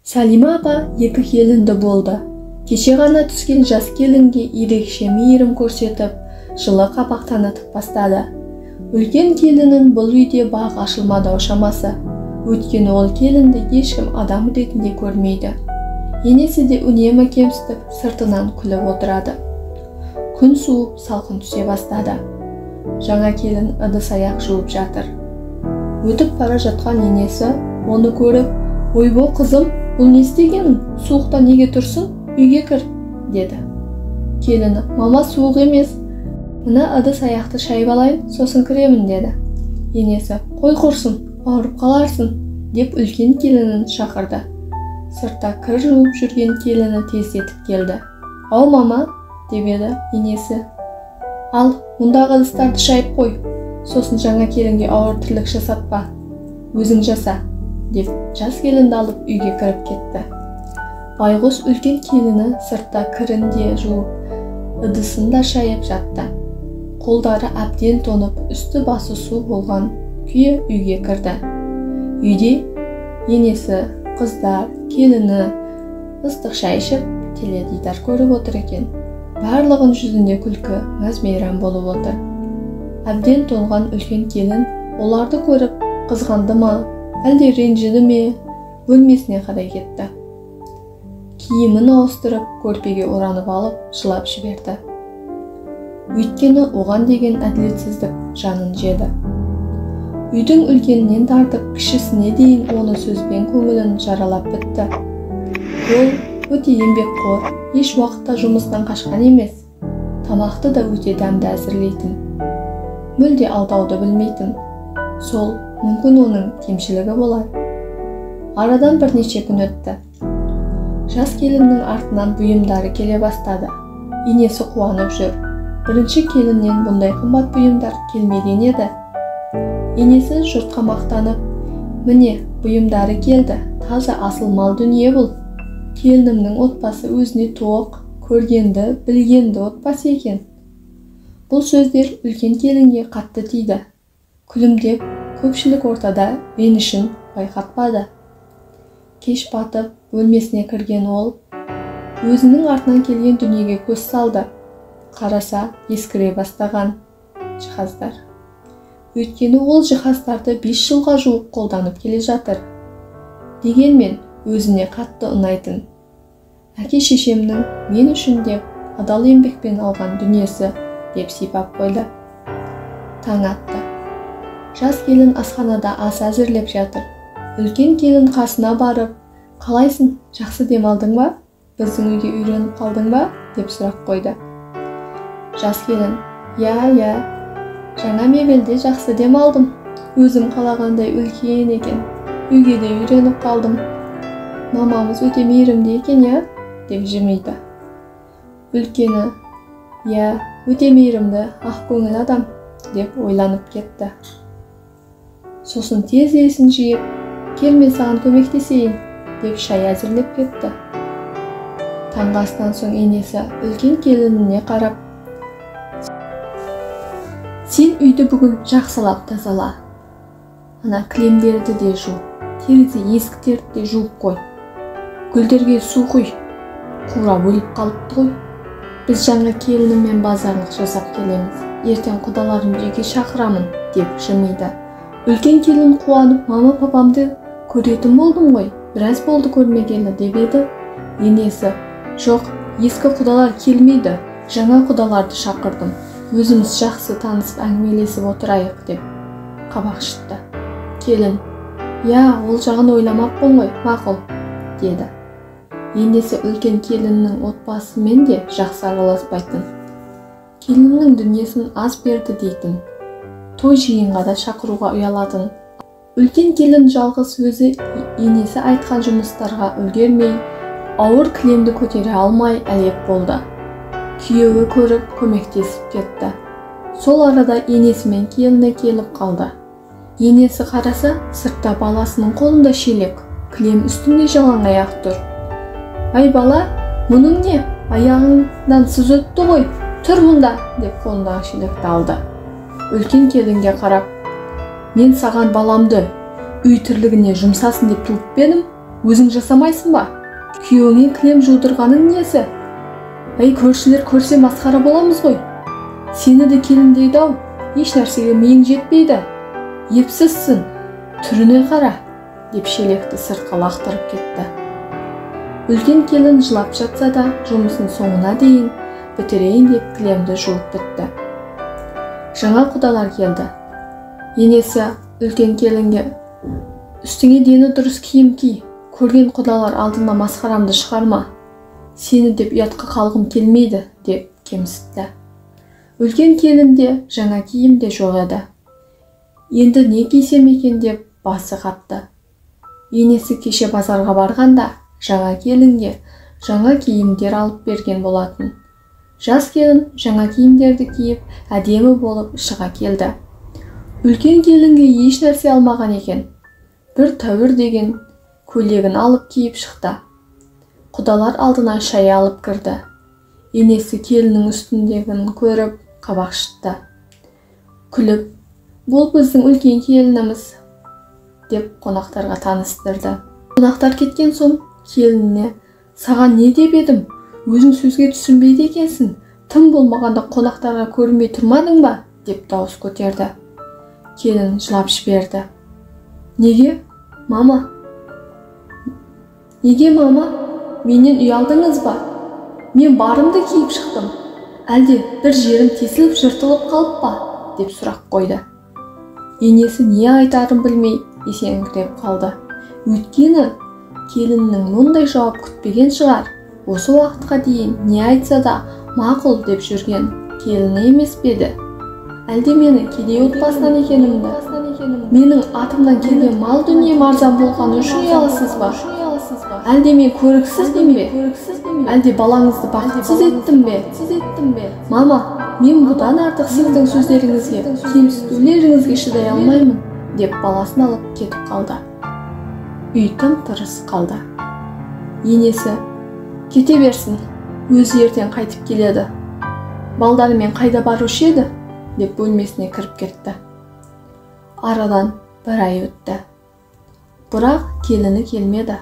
Салима апа екі келінді болды. Кеше ғана түскен жас келінге ерекше мейірім көрсетіп, жылы қабақ танытып бастады. Үлкен келіннің бұл үйде бағы ашылмады шамасы. Өйткені ол келінді ешкім адам ретінде көрмейді. Енесі де үнемі кемсітіп, сыртынан күліп отырады. Күн суып, салқын түсе бастады. Жаңа келін ыдыс-аяқ жуып жатыр. Өтіп бара жатқан енесі оны көріп, "Ойбо қызым, бұл не істегенің? Суықта неге тұрсың? Үйге кір", деді. Келіні: "Мама, суық емес. Мына ыдыс-аяқты шайып алайын, сосын кіремін", деді. Енесі: "Қой құрсын, ауырып қаларсың", деп үлкен келінін шақырды. Сыртта кір жуып жүрген келіні тездетіп келді. "Ау мама", деп еді енесі. "Ал, мұндағы ыдыстарды шайып қой, сосын жаңа келінге ауыр тірлік жасатпа. Өзің жаса", деп жас келінді алып үйге кіріп кетті. Байғұс үлкен келіні сыртта кірін де жуып, ыдысын да шайып жатты. Қолдары әбден тоңып, үсті басы су болған күйі үйге кірді. Үйде енесі, қыздар, келіні ыстық шай ішіп, теледидар көріп отыр екен. Барлығын жүзінде күлкі, мәз-мейрам болып отыр. Әбден тоңған үлкен келін оларды көріп, қызғанды ма, әлде ренжіді ме, бөлмесіне қарай кетті. Киімін ауыстырып, көрпеге оранып алып, жылап жіберді. Өйткені оған деген әділетсіздік жанын жеді. Үйдің үлкенінен тартып, кішісіне дейін оны сөзбен көңілін жаралап бітті. Ол өте еңбекқор, еш уақытта жұмыстан қашқан емес. Тамақты да өте дәмді әзірлейтін. Мүлде алдауды білмейтін. Сол мүмкін оның кемшілігі болар. Арадан бірнеше күн өтті. Жас келіннің артынан бұйымдары келе бастады. Енесі қуанып жүр. Бірінші келіннен бұндай қымбат бұйымдар келмеген еді. Енесі жұртқа мақтанып: "Міне, бұйымдары келді, таза асыл мал дүние бұл. Келінімнің отбасы өзіне тоқ, көргенді, білгенді отбасы екен". Бұл сөздер үлкен келінге қатты тиді. Күлімдеп, көпшілік ортада ренішін байқатпады. Кеш батып, бөлмесіне кірген ол өзінің артынан келген дүниеге көз салды. Қараса, ескіре бастаған жиһаздар. Өйткені ол жиһаздарды 5 жылға жуық қолданып келе жатыр. Дегенмен өзіне қатты ұнайтын. "Әке-шешемнің мен үшін деп адал еңбекпен алған дүниесі", деп сипап қойды. Таң атты. Жас келін асханада ас әзірлеп жатыр. Үлкен келін қасына барып: "Қалайсың, жақсы демалдың ба? Біздің үйге үйреніп қалдың ба?" деп сұрақ қойды. Жас келін: "Я, жаңа мебелде жақсы демалдым. Өзім қалағандай үлкен екен. Үйге де үйреніп қалдым. Мамамыз өте мейірімді екен, я?" деп жымиды. Үлкені: "Я, өте мейірімді, ақ көңіл адам", деп ойланып кетті. Сосын тез есін жиып: "Кел, мен саған көмектесейін", деп шай әзірлеп кетті. Таңғы астан соң енесі үлкен келініне қарап: "Сен үйді бүгін жақсылап тазала. Ана кілемдерді де жу, терезе есіктерді де жуып қой. Гүлдерге су құй, қурап өліп қалыпты ғой. Біз жаңа келініммен базарлық жасап келеміз. Ертең құдаларымды үйге шақырамын", деп жымиды. Үлкен келін қуанып: "Мама, папамды көретін болдым ғой, біраз болды көрмегелі", деп еді. Енесі: "Жоқ, ескі құдалар келмейді, жаңа құдаларды шақырдым. Өзіміз жақсы танысып әңгімелесіп отырайық", деп қабақ шытты. Келін: "Я, ол жағын ойламаппын ғой, мақұл", деді. Енесі үлкен келіннің отбасымен де жақсы араласпайтын. Келіннің дүниесін аз берді дейтін. Той жиынға да шақыруға ұялатын. Үлкен келін жалғыз өзі енесі айтқан жұмыстарға үлгермей, ауыр кілемді көтере алмай әлек болды. Күйеуі көріп көмектесіп кетті. Сол арада енесімен келіні келіп қалды. Енесі қараса, сыртта баласының қолында шелек, кілем үстінде жалаң аяқ тұр. "Ай бала, мұның не? Аяғыңнан сыз өтті ғой, тұр мұнда", деп қолындағы шелекті алды. Үлкен келінге қарап: "Мен саған баламды үй тірлігіне жұмсасын деп туып едім, өзің жасамайсың ба? Күйеуіңе кілем жудырғаның несі? Ей, көршілер көрсе масқара боламыз ғой. Сені де келін дейді-ау, еш нәрсеге миың жетпейді. Епсізсің, түріне қара, деп шелекті сыртқа лақтырып кетті. Үлкен келін жылап жатса да, жұмысын соңына дейін бітірейін деп кілемді жуып бітті. Жаңа құдалар келді. Енесі үлкен келінге: үстіңе дені дұрыс киім ки, көрген құдалар алдыма масқарамды шығарма. Сені деп ұятқа қалғым келмейді, деп кемсітті. Үлкен келінде жаңа киім де жоқ еді. Енді не кисем екен деп басы қатты. Енесі кеше базарға барғанда жаңа келінге жаңа киімдер алып берген болатын. Жас келін жаңа киімдерді киіп, әдемі болып шыға келді. Үлкен келінге еш нәрсе алмаған екен. Бір тәуір деген көйлегін алып киіп шықты. Құдалар алдына шай алып кірді. Енесі келіннің үстіндегін көріп қабақ шытты. Күліп: бұл біздің үлкен келініміз, деп қонақтарға таныстырды. Қонақтар кеткен соң келініне: саған не деп едім? Өзің сөзге түсінбейді екенсің. Тым болмағанда қонақтарға көрінбей тұрмадың ба? деп дауыс көтерді. Келін жылап жіберді. Неге, мама? Неге, мама? Менен ұялдыңыз ба? Мен барымды киіп шықтым. Әлде бір жерім тесіліп жыртылып қалып па? деп сұрақ қойды. Енесі не айтарын білмей есеңгіреп қалды. Өйткені келіннің мұндай жауап күтпеген шығар. Осы уақытқа дейін не айтса да мақұл деп жүрген келіні емес пе еді? Әлде мені кедей отбасынан екенімді, менің атымнан келген мал дүние арзан болғаны үшін ұяласыз ба? Әлде мен көріксізбін бе? Әлде балаңызды бақытсыз еттім бе? Мама, мен бұдан артық сіздің сөздеріңізге, кемсітулеріңізге шыдай алмаймын, деп баласын алып кетіп қалды. Үй тым-тырыс қалды. Енесі: кете берсін, өзі ертең қайтып келеді. Балдарымен қайда барушы еді? деп бөлмесіне кіріп кетті. Арадан бір ай өтті. Бірақ келіні келмеді.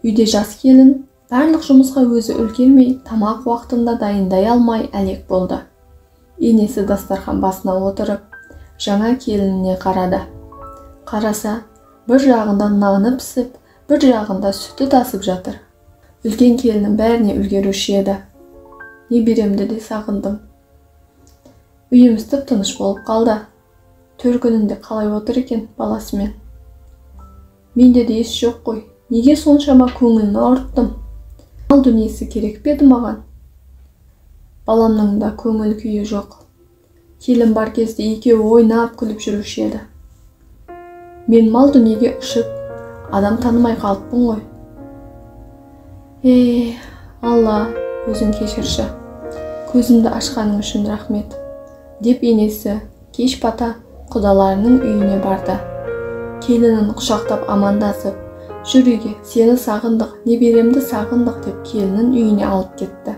Үйде жас келін барлық жұмысқа өзі үлгермей, тамақ уақытында дайындай алмай әлек болды. Енесі дастархан басына отырып, жаңа келініне қарады. Қараса, бір жағында наны пісіп, бір жағында сүті тасып жатыр. Үлкен келіннің бәріне үлгеруші еді. Неберемді де сағындым. Үйіміз тып-тыныш болып қалды. Төркінінде қалай отыр екен баласымен. Менде де ес жоқ қой. Неге соншама көңілін ауырттым? Мал дүниесі керек пе еді маған? Баламның да көңіл күйі жоқ. Келін бар кезде екеуі ойнап күліп жүруші еді. Мен мал дүниеге ұшып, адам танымай қалыппын ғой. Алла, өзің кешірші. Көзімді ашқаның үшін рахмет, деп енесі кеш бата құдаларының үйіне барды. Келінін құшақтап амандасып, жүруге сені сағындық, неберемді сағындық деп келінін үйіне алып кетті.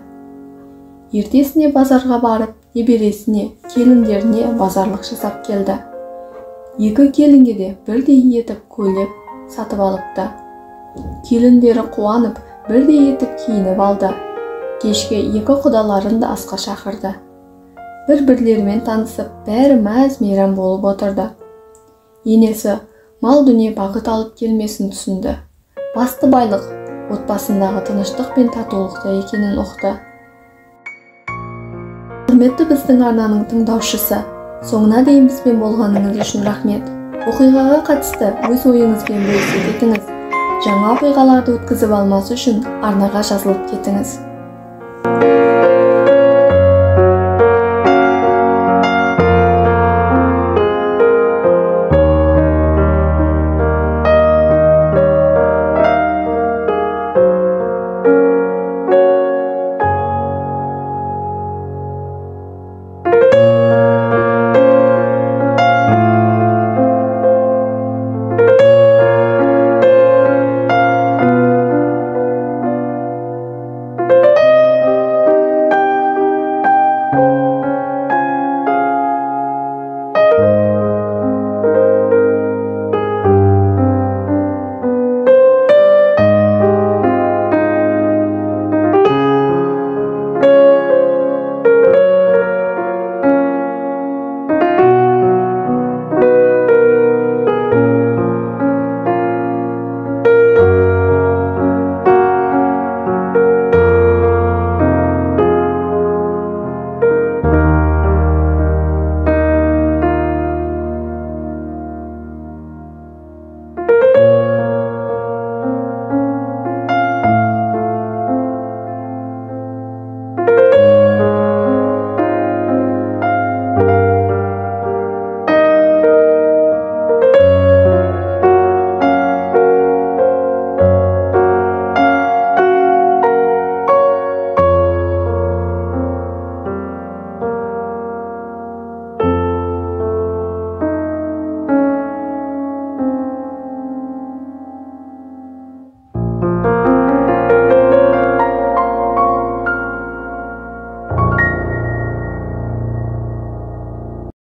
Ертесіне базарға барып, небересіне, келіндеріне базарлық жасап келді. Екі келінге де бірдей етіп көйлек сатып алыпты. Келіндері қуанып, бірдей етіп киініп алды. Кешке екі құдаларын да асқа шақырды. Бір-бірлерімен танысып, бәрі мәз-мейрам болып отырды. Енесі мал дүние бақыт алып келмесін түсінді. Басты байлық отбасындағы тыныштық пен татулықта екенін ұқты. Құрметті біздің арнаның тыңдаушысы, соңына дейін бізбен болғаныңыз үшін рахмет. Оқиғаға қатысты өз ойыңызбен бөлісе кетіңіз. Жаңа оқиғаларды өткізіп алмас үшін арнаға жазылып кетіңіз.